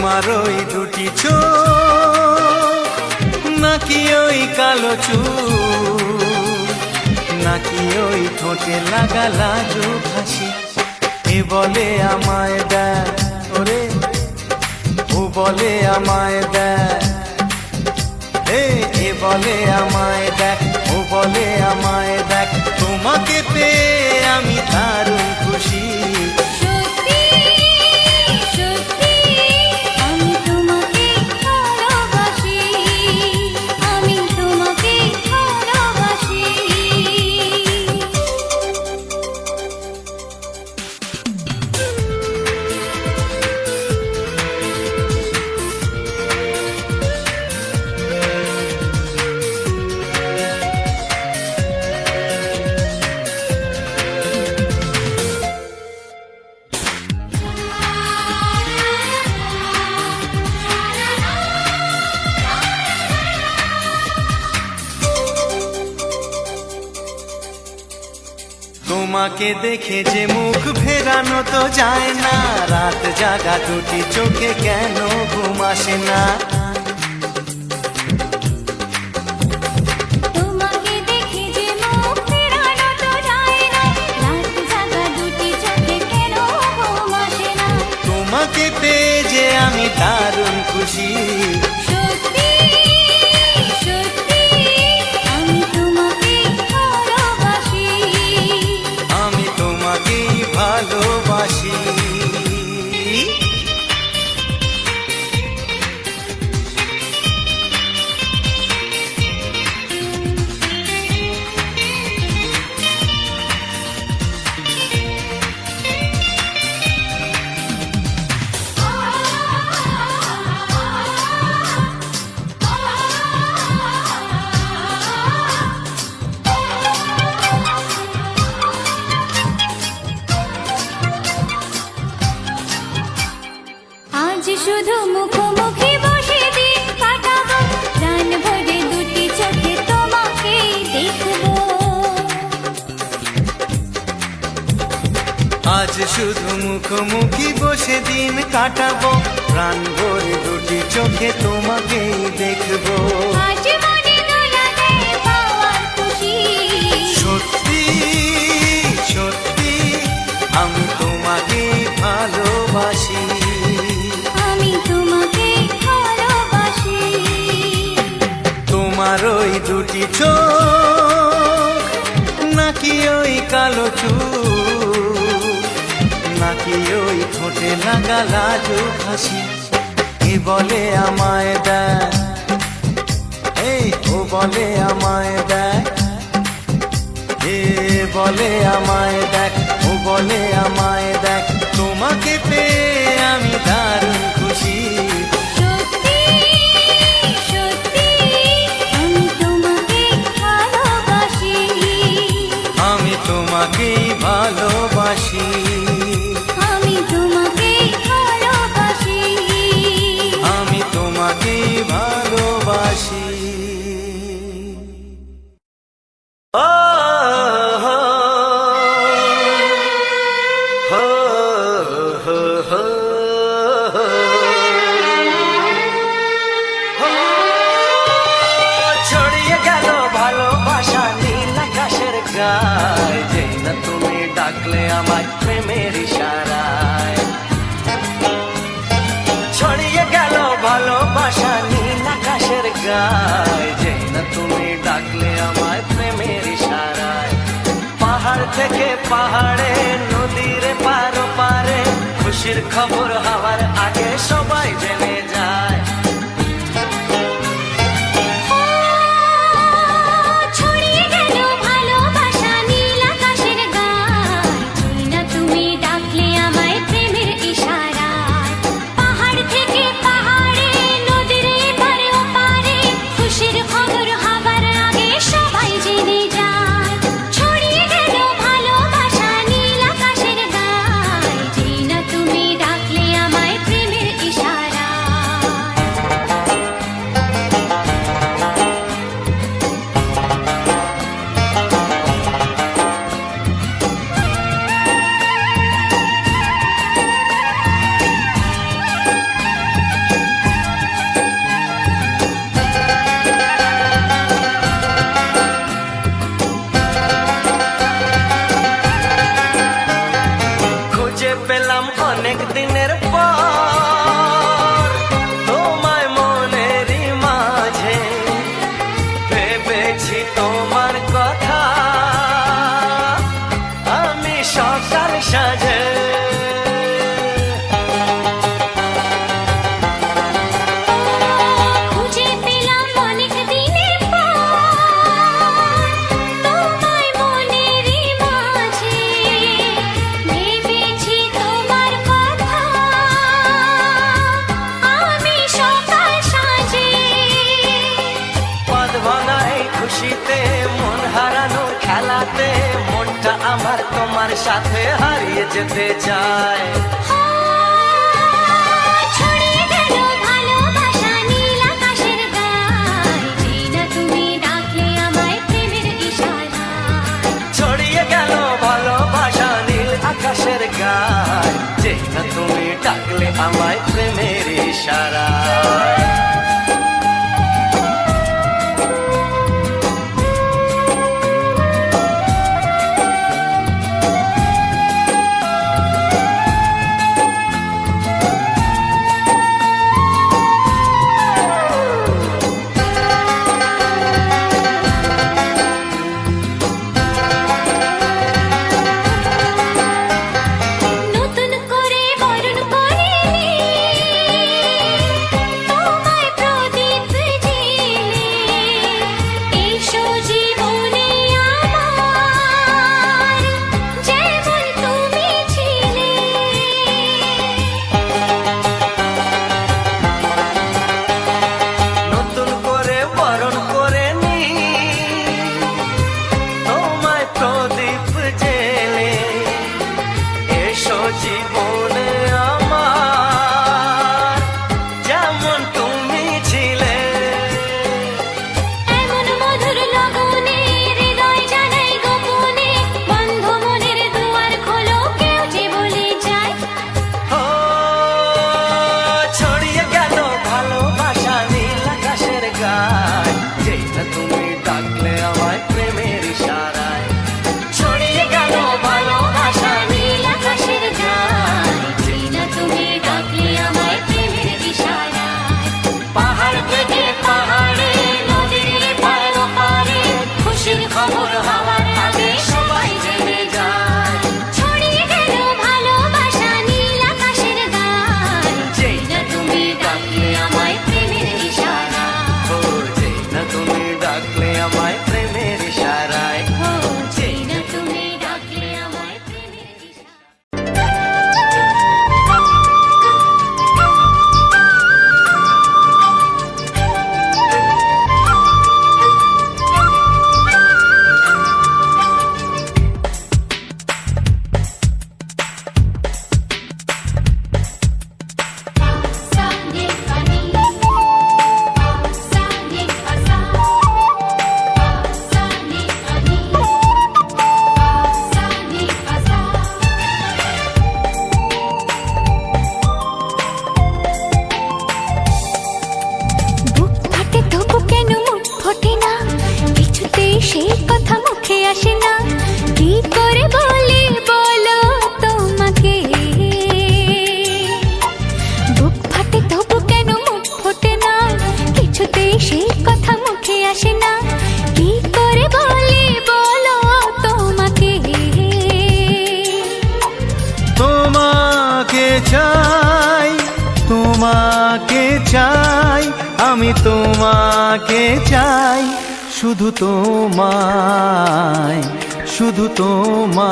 তোমার ওই দুটি চোখ নাকি ওই কালো চুল, নাকি ওই ঠোঁটে লাগা লাজুক হাসি। এ বলে আমায় দেয় ওরে, ও বলে আমায় দেয়, এ বলে আমায় দেখ, ও বলে আমায় দেখ, তোমাকে পেয়ে আমি দারুণ খুশি। তোমাকে দেখে যে মুখ ফেরানো তো যায় না, রাত জাগা দুটি চোখে কেন ঘুম আসে না। তোমাকে দেখে যে মুখ ফেরানো তো যায় না, রাত জাগা দুটি চোখে কেন ঘুম আসে না। তোমাকে পেয়ে যে আমি দারুণ খুশি। ভালোবাসি শুধু মুখোমুখি বসে দিন কাটাবো, প্রাণ ভরে দুটি চোখে তোমাকে দেখবো। আজ শুধু মুখোমুখি বসে দিন কাটাবো, প্রাণ ভরে দুটি চোখে তোমাকেই দেখবো। আজ মনে দোলা দেয় পাওয়ার খুশি, সত্যি সত্যি আমি তোমাকে ভালোবাসি। তোমার ওই দুটি চোখ নাকি ওই কালো চুল, নাকি ওই ঠোঁটে লাগা লাজুক হাসি। এ বলে আমায় দেয়, ও বলে আমায় দেয়, এ বলে আমায় দেখ, ও বলে আমায় দেখ, তোমাকে পেয়ে আমি দারুণ খুশি। তোমাকেই ভালোবাসি, আমি তোমাকেই ভালোবাসি, আমি তোমাকেই ভালোবাসি। ছড়িয়ে গেল ভালোবাসা নীল আকাশের গায়ে, যেই না তুমি ডাকলে আমার প্রেমের ইশারায়। ছড়িয়ে গেল ভালোবাসা নীল আকাশের গায়ে, যেই না তুমি ডাকলে আমার প্রেমের ইশারায়। পাহাড় থেকে পাহাড়ে, নদীর পারো পারে, খুশির খবর হওয়ার আগে সবাই জেনে যায়। তুমি ডাকলে আমায় প্রেমের ইশারা। দিনের পর তোমায় মনেরই মাঝে ভেবেছি তোমার কথা আমি সকাল সাজে খুঁজে পেলাম অনেক দিনের পর তোমায় মনেরই মাঝে ভেবেছি তোমার কথা আমি সকাল সাজে পদ ভাঙা এই খুশিতে মন হারানোর খেলাতে মনটা আমার তোমার সাথে হারিয়ে যেতে চায় ছড়িয়ে গেল ভালোবাসা নীল আকাশের গায় যেই না তুমি ডাকলে আমায় প্রেমের ইশারায় ছড়িয়ে গেল ভালোবাসা নীল আকাশের গায় যেই না তুমি ডাকলে আমায় প্রেমের ইশারায় নতুন করে বরণ করে তোমায় প্রদীপ জেলে এসো জীবনে আমার যেমন তুমি ছিলে নতুন করে বরণ করে নি তোমায় প্রদীপ জেলে এসো জীবনে আমার যেমন তুমি ছিলে এমন মধুর লগনে হৃদয় জানাই গোপনে বন্ধ মনের দুয়ার খোলো কেউ যে বলে যায় ও ছড়িয়ে গেল ভালোবাসা নীল আকাশের গায় যেই না তুমি ডাকলে আমায় প্রেমের ইশারায় ছড়িয়ে গেল ভালোবাসা নীল আকাশের গায় যেই না তুমি ডাকলে আমায় প্রেমের ইশারায় পাহাড় থেকে পাহাড়ে নদীর পার পারে খুশির খবর হওয়ার আগে সবাই জেনে যায় ছড়িয়ে গেল ভালোবাসা নীল আকাশের গায় যেই না তুমি ডাকলে আমায় প্রেমের ইশারায় ও যেই না তুমি ডাকলে আমায় প্রেমের ইশারায় যেই না তুমি ডাকলে আমায় প্রেমের ইশারায় Sani ani Sani asa Sani ani Sani asa বুক ফাটে তবু কেন মুখ ফোটে না কিছুতে সেই কথা মুখে আসে না কি করে বলি বলো তোমাকে বুক ফাটে তবু কেন মুখ ফোটে না কিছুতে সেই কথা মুখে আসে না কি করে বলি বলো তোমাকে তোমাকে চাই তোমাকে চাই আমি তোমাকে চাই শুধু তোমায় শুধু তোমায়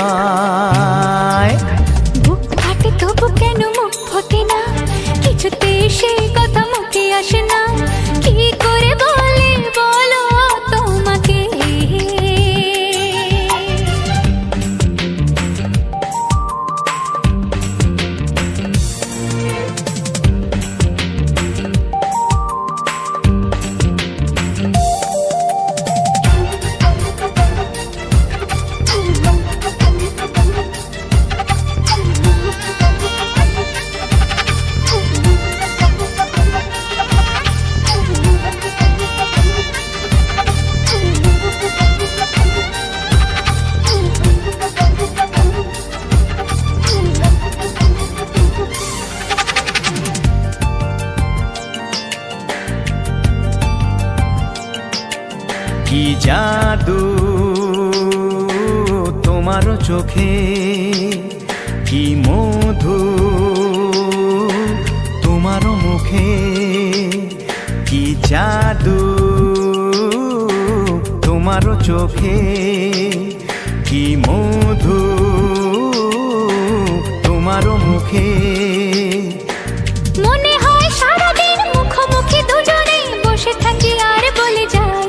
বুক ফাটে তবু কেন মুখ ফোটে না কিছুতে সেই কথা মুখে আসে না কি করে বলি বলো তোমাকে কি জাদু তোমার চোখে, কি মধু তোমার মুখে, কি জাদু তোমার চোখে, কি মধু তোমার মুখে। মনে হয় সারাদিন মুখোমুখি দুজনে বসে থাকি আর বলে যাই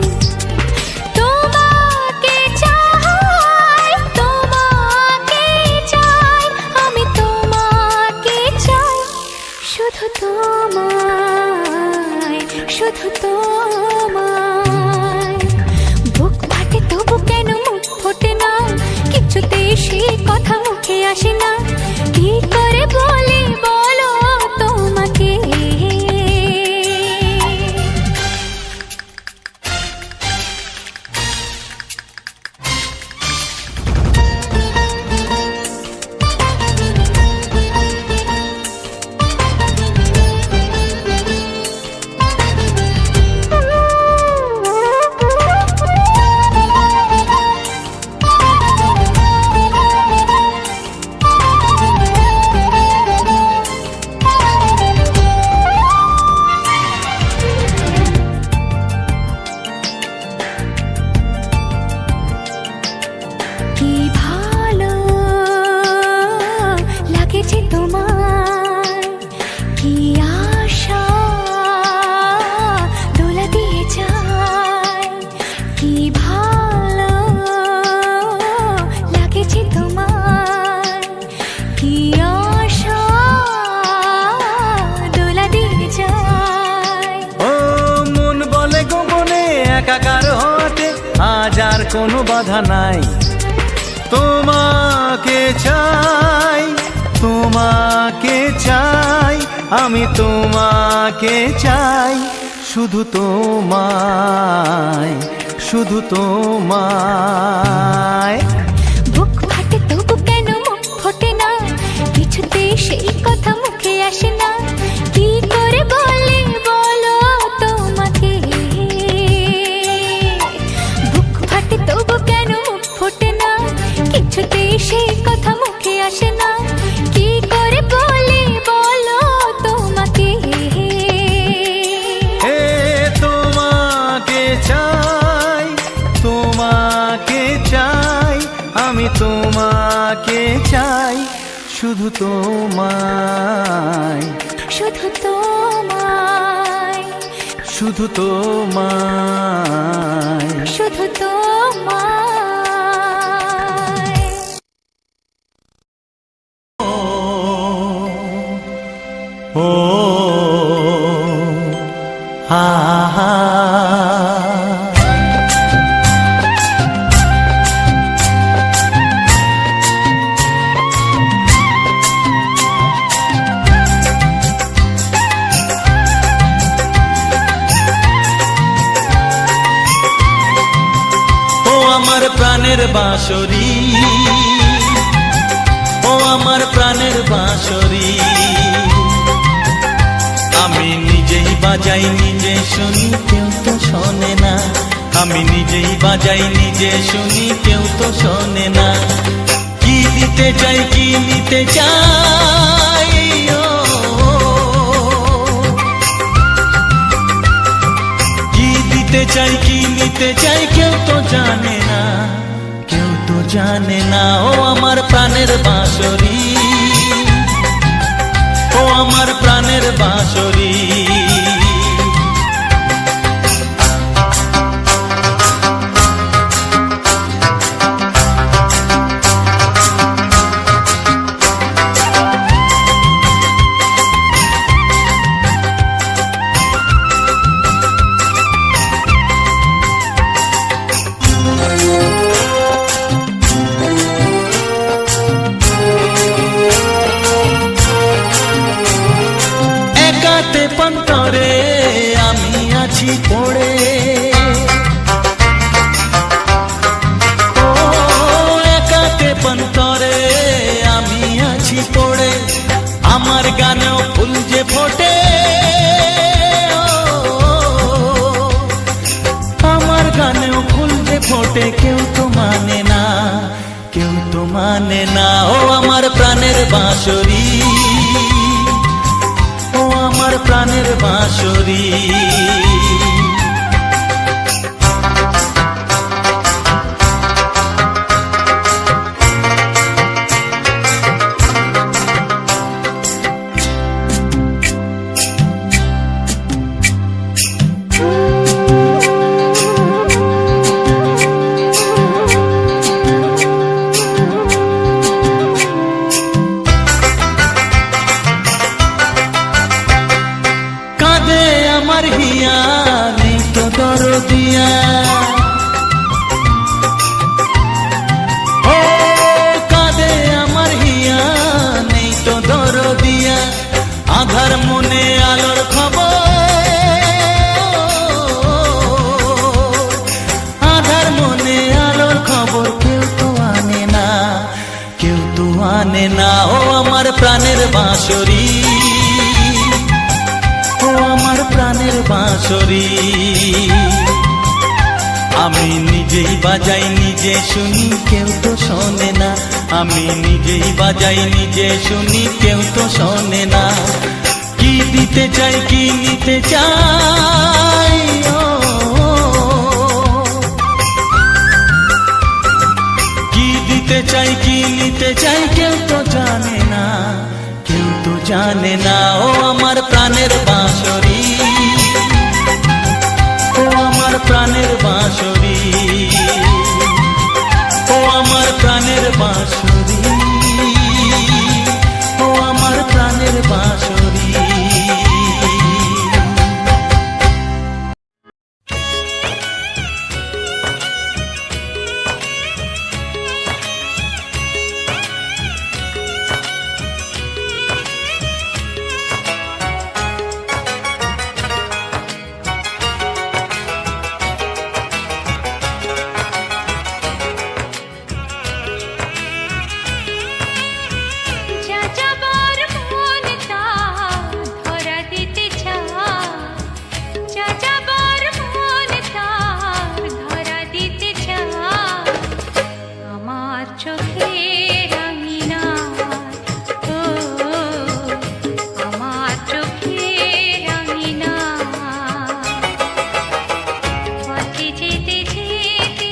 তোমাকে চাই, তোমাকে চাই, আমি তোমাকে চাই, শুধু তোমায়, শুধু তোমায়। বুক ফাটে তবু কেন মুখ ফোটে না, কিছুতেই সে কথা মুখে আসে না, কি করে বলি বলো তোমাকে। কি ভালো লাগেছে তোমায়, কি আশা দোলা দিয়ে যায়, কি ভালো লাগেছে তোমায়, কি আশা দোলা দিয়ে যায়। ও মন বলে গোপনে একাকার হতে আজ আর কোনো বাধা নাই, তোমাকে চাই, তোমাকে চাই, আমি তোমাকে চাই, শুধু তোমায়, শুধু তোমায়। বুক ফাটে তবু কেন মুখ ফোটে না, কিছুতে সেই কথা মুখে আসে না, কি করে বলে বলো তোমাকে। বুক ফাটে তবু কেন মুখ ফোটে না, কিছুতে সেই কথা মুখে আসে না, কি করে বলে বলো তোমাকে। হে তোমাকে চাই, তোমাকে চাই, আমি তোমাকে চাই, শুধু তোমায়, শুধু তোমায়, শুধু তোমায়। শুধু তোমায়। ও হা হা। ও আমার প্রাণের বাঁশরি, ও আমার প্রাণের বাঁশরি, আমি নিজেই বাজাই নিজে শুনি কেউ তো শোনে না, আমি নিজেই বাজাই নিজে শুনি কেউ তো শোনে না। কি দিতে চাই কি নিতে চাই, ও কি দিতে চাই কি নিতে চাই কেউ তো জানে না, কেউ তো জানে না। ও আমার প্রাণের বাঁশরি, ও আমার প্রাণের বাঁশরি। পন্তরে আমি আছি পড়ে, ও একাতে পন্তরে আমি আছি পড়ে, আমার গানেও ফুল যে ফোটে, আমার গানেও ফুল ফোটে কেউ তো মানে না, কেউ তো মানে না। ও আমার প্রাণের বাঁশরি, ও আমার প্রাণের বাঁশরি। কাঁদে আমার হিয়া, নেই তো দরদিয়া। ও কাঁদে আমার হিয়া, নেই তো দরদিয়া। আধার মনে আলোর খবর, আধার মনে আলোর খবর কেউ তো আনে না, কেউ তো আনে না। ও আমার প্রাণের বাঁশরি, ও আমার প্রাণের বাঁশরি। আমি নিজেই বাজাই নিজে শুনি, কেউ তো শোনে না। আমি নিজেই বাজাই নিজে শুনি, কেউ তো শোনে না। কি দিতে চাই কি নিতে চাই, ও কি দিতে চাই কি নিতে চাই কেউ তো জানে না, কেউ তো জানে না। ও আমার প্রাণের বাঁশরি, ও আমার প্রাণের বাঁশরি, ও আমার প্রাণের বাঁশরি, ও আমার প্রাণের বাঁশরি। যা যাবার মন তা ধরা দিতে চায়, যা যাবার মন তা ধরা দিতে চায়। আমার চোখের আঙিনায়, ও আমার চোখের আঙিনায়। পথে যেতে যেতে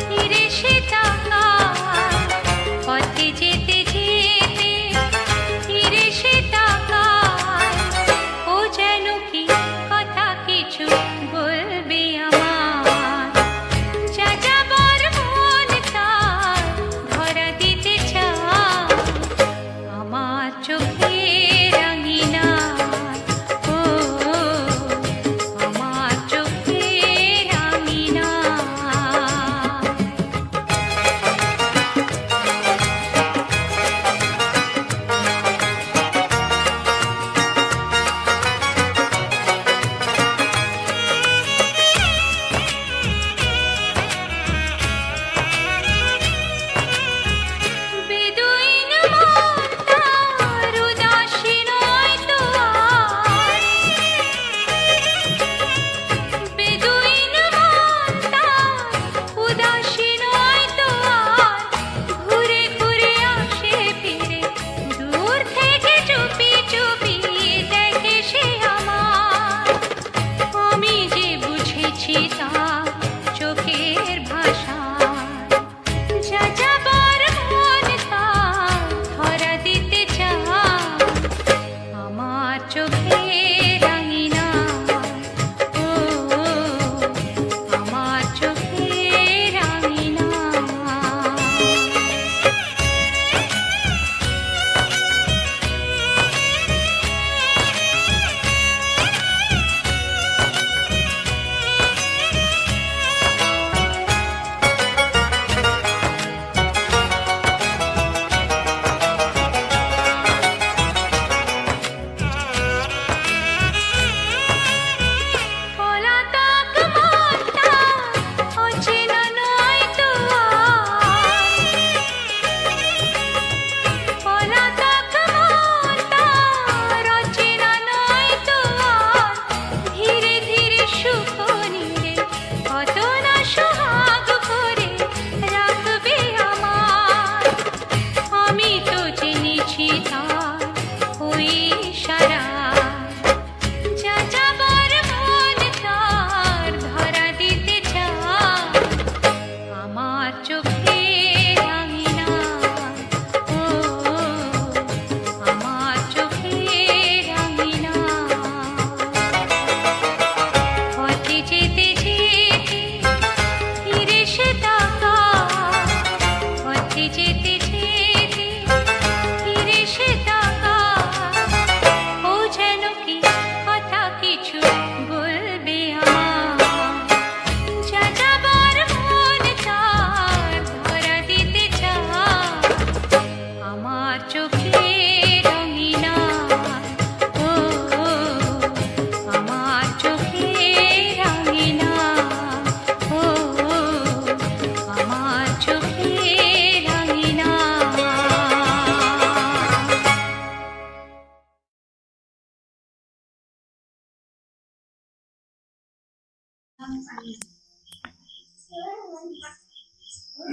ফিরে সে তাকায়, পথে যেতে যেতে ফিরে সে তাকায়। ও যেন কি কথা কিছু বলবে আমার, যা যাবার মন তার ধরা দিতে চায়। আমার চোখের আঙিনায়, ও আমার চোখের আঙিনায়। বেদুইন মন তার উদাসী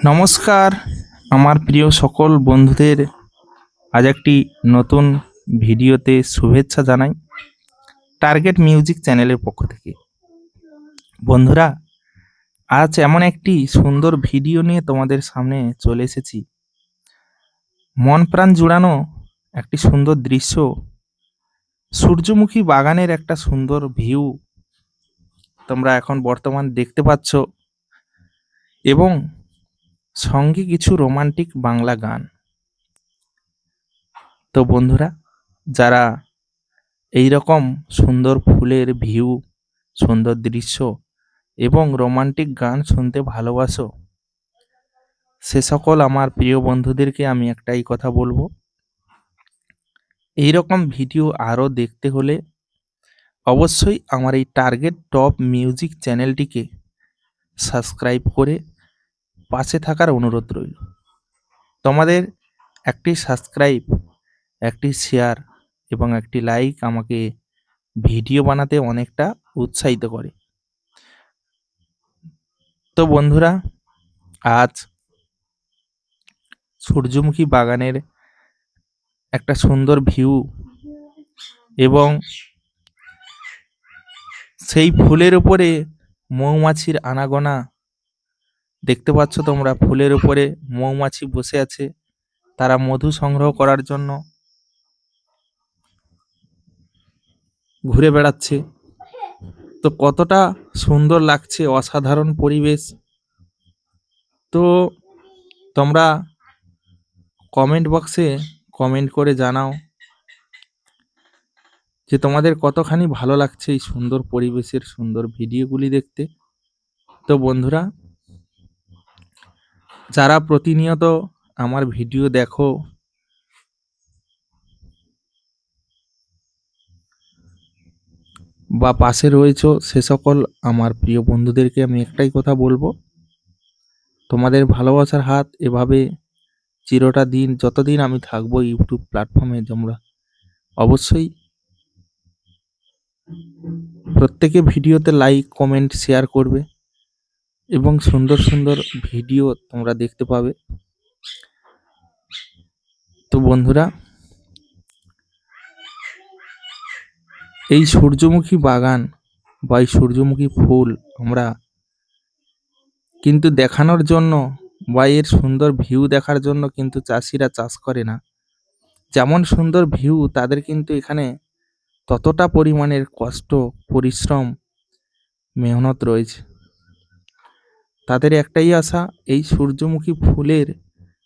নমস্কার আমার প্রিয় সকল বন্ধুদের, আজ একটি নতুন ভিডিওতে শুভেচ্ছা জানাই টার্গেট মিউজিক চ্যানেলের পক্ষ থেকে। বন্ধুরা, আজ এমন একটি সুন্দর ভিডিও নিয়ে তোমাদের সামনে চলে এসেছি। মন প্রাণ জুড়ানো একটি সুন্দর দৃশ্য, সূর্যমুখী বাগানের একটা সুন্দর ভিউ তোমরা এখন বর্তমান দেখতে পাচ্ছ, এবং সঙ্গে কিছু রোমান্টিক বাংলা গান। তো বন্ধুরা, যারা এই রকম সুন্দর ফুলের ভিউ, সুন্দর দৃশ্য এবং রোমান্টিক গান শুনতে ভালোবাসো, সে সকল আমার প্রিয় বন্ধুদেরকে আমি একটাই কথা বলবো, এই রকম ভিডিও আরও দেখতে হলে অবশ্যই আমার এই টার্গেট টপ মিউজিক চ্যানেলটিকে সাবস্ক্রাইব করে পাশে থাকার অনুরোধ রইল। তোমাদের একটি সাবস্ক্রাইব, একটি শেয়ার এবং একটি লাইক আমাকে ভিডিও বানাতে অনেকটা উৎসাহিত করে। তো বন্ধুরা, আজ সূর্যমুখী বাগানের একটা সুন্দর ভিউ এবং সেই ফুলের উপরে মৌমাছির আনাগোনা দেখতে পাচ্ছ তোমরা। ফুলের উপরে মৌমাছি বসে আছে, তারা মধু সংগ্রহ করার জন্য ঘুরে বেড়াচ্ছে। তো কতটা সুন্দর লাগছে, অসাধারণ পরিবেশ। তো তোমরা কমেন্ট বক্সে কমেন্ট করে জানাও যে তোমাদের কতখানি ভালো লাগছে এই সুন্দর পরিবেশের সুন্দর ভিডিওগুলি দেখতে। তো বন্ধুরা, যারা প্রতিনিয়ত আমার ভিডিও দেখো বা পাশে রয়েছো, সে সকল আমার প্রিয় বন্ধুদেরকে আমি একটাই কথা বলবো, তোমাদের ভালোবাসার হাত এভাবে চিরটা দিন, যতদিন আমি থাকবো ইউটিউব প্ল্যাটফর্মে, তোমরা অবশ্যই প্রত্যেকে ভিডিওতে লাইক, কমেন্ট, শেয়ার করবে এবং সুন্দর সুন্দর ভিডিও তোমরা দেখতে পাবে। তো বন্ধুরা, এই সূর্যমুখী বাগান বা এই সূর্যমুখী ফুল আমরা কিন্তু দেখানোর জন্য বা এর সুন্দর ভিউ দেখার জন্য কিন্তু চাষিরা চাষ করে না। যেমন সুন্দর ভিউ, তাদের কিন্তু এখানে ততটা পরিমাণের কষ্ট, পরিশ্রম, মেহনত রয়েছে। তাদের একটাই আশা, এই সূর্যমুখী ফুলের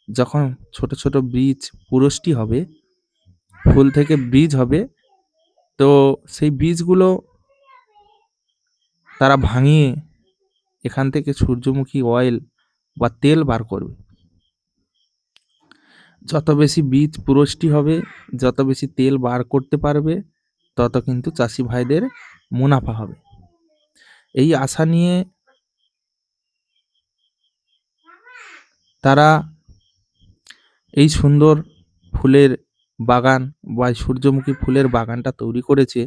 যখন ছোট ছোট বীজ পুরষ্টি হবে, ফুল থেকে বীজ হবে, তো সেই বীজগুলো তারা ভাঙিয়ে এখান থেকে সূর্যমুখী অয়েল বা তেল বার করবে। যত বেশি বীজ পুরষ্টি হবে, যত বেশি তেল বার করতে পারবে, তত কিন্তু চাষি ভাইদের মুনাফা হবে। এই আশা নিয়ে তারা এই সুন্দর ফুলের বাগান বা সূর্যমুখী ফুলের বাগানটা তৈরি করেছে।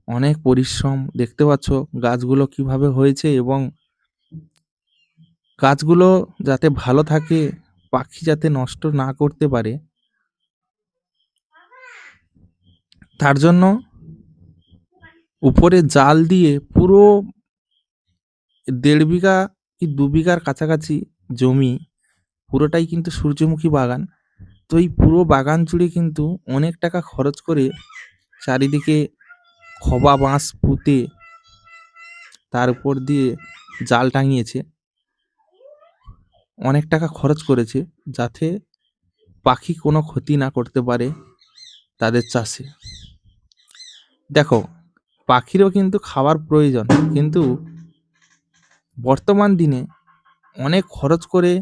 অনেক পরিশ্রম, দেখতে পাচ্ছ গাছগুলো কিভাবে হয়েছে, এবং গাছগুলো যাতে ভালো থাকে, পাখি যাতে নষ্ট না করতে পারে, তার জন্য উপরে জাল দিয়ে পুরো 1.5 বিঘা কি 2 বিঘার কাছাকাছি জমি পুরোটাই কিন্তু সূর্যমুখী বাগান। তো এই পুরো বাগান জুড়ে কিন্তু অনেক টাকা খরচ করে চারিদিকে খবা বাঁশ পুঁতে তার উপর দিয়ে জাল টাঙিয়েছে। অনেক টাকা খরচ করেছে যাতে পাখি কোনো ক্ষতি না করতে পারে তাদের চাষে। দেখো, পাখিরও কিন্তু খাবার প্রয়োজন, কিন্তু বর্তমান দিনে অনেক খরচ করে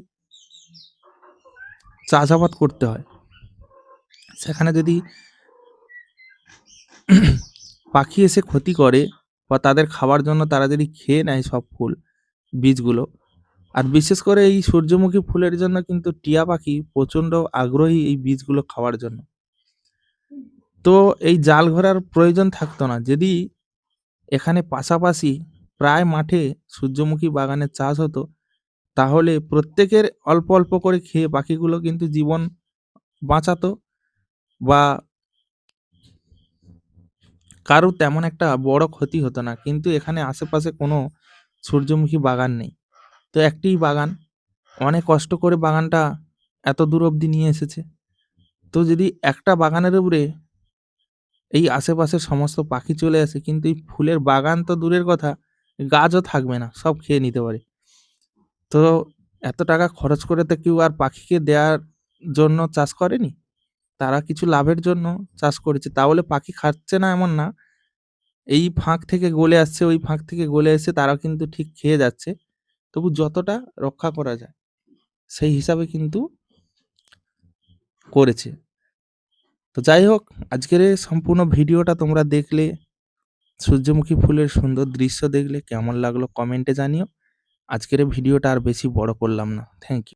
চাষাবাদ করতে হয়। সেখানে যদি পাখি এসে ক্ষতি করে বা তাদের খাবার জন্য তারা যদি খেয়ে নেয় সব ফুল বীজগুলো, আর বিশেষ করে এই সূর্যমুখী ফুলের জন্য কিন্তু টিয়া পাখি প্রচণ্ড আগ্রহী এই বীজগুলো খাওয়ার জন্য। তো এই জাল ঘোরার প্রয়োজন থাকতো না যদি এখানে পাশাপাশি প্রায় মাঠে সূর্যমুখী বাগানের চাষ হতো, তাহলে প্রত্যেকের অল্প অল্প করে খেয়ে পাখিগুলো কিন্তু জীবন বাঁচাতো, বা কারোর তেমন একটা বড় ক্ষতি হতো না। কিন্তু এখানে আশেপাশে কোনো সূর্যমুখী বাগান নেই। তো একটিই বাগান, অনেক কষ্ট করে বাগানটা এত দূর অবধি নিয়ে এসেছে। তো যদি একটা বাগানের উপরে এই আশেপাশের সমস্ত পাখি চলে আসে, কিন্তু এই ফুলের বাগান তো দূরের কথা, গাছও থাকবে না, সব খেয়ে নিতে পারে। তো এত টাকা খরচ করে তো কেউ আর পাখিকে দেয়ার জন্য চাষ করেনি। তারা কিছু লাভের জন্য চাষ করেছে। তাহলে পাখি খাচ্ছে না এমন না। এই ফাঁক থেকে গলে আসছে, ওই ফাঁক থেকে গলে এসে তারাও কিন্তু ঠিক খেয়ে যাচ্ছে। তবু যতটা রক্ষা করা যায় সেই হিসাবে কিন্তু করেছে। তো যাই হোক, আজকের এই সম্পূর্ণ ভিডিওটা তোমরা দেখলে, সূর্যমুখী ফুলের সুন্দর দৃশ্য দেখলে কেমন লাগলো কমেন্টে জানিও। আজকের এই ভিডিওটা আর বেশি বড় করলাম না। Thank you.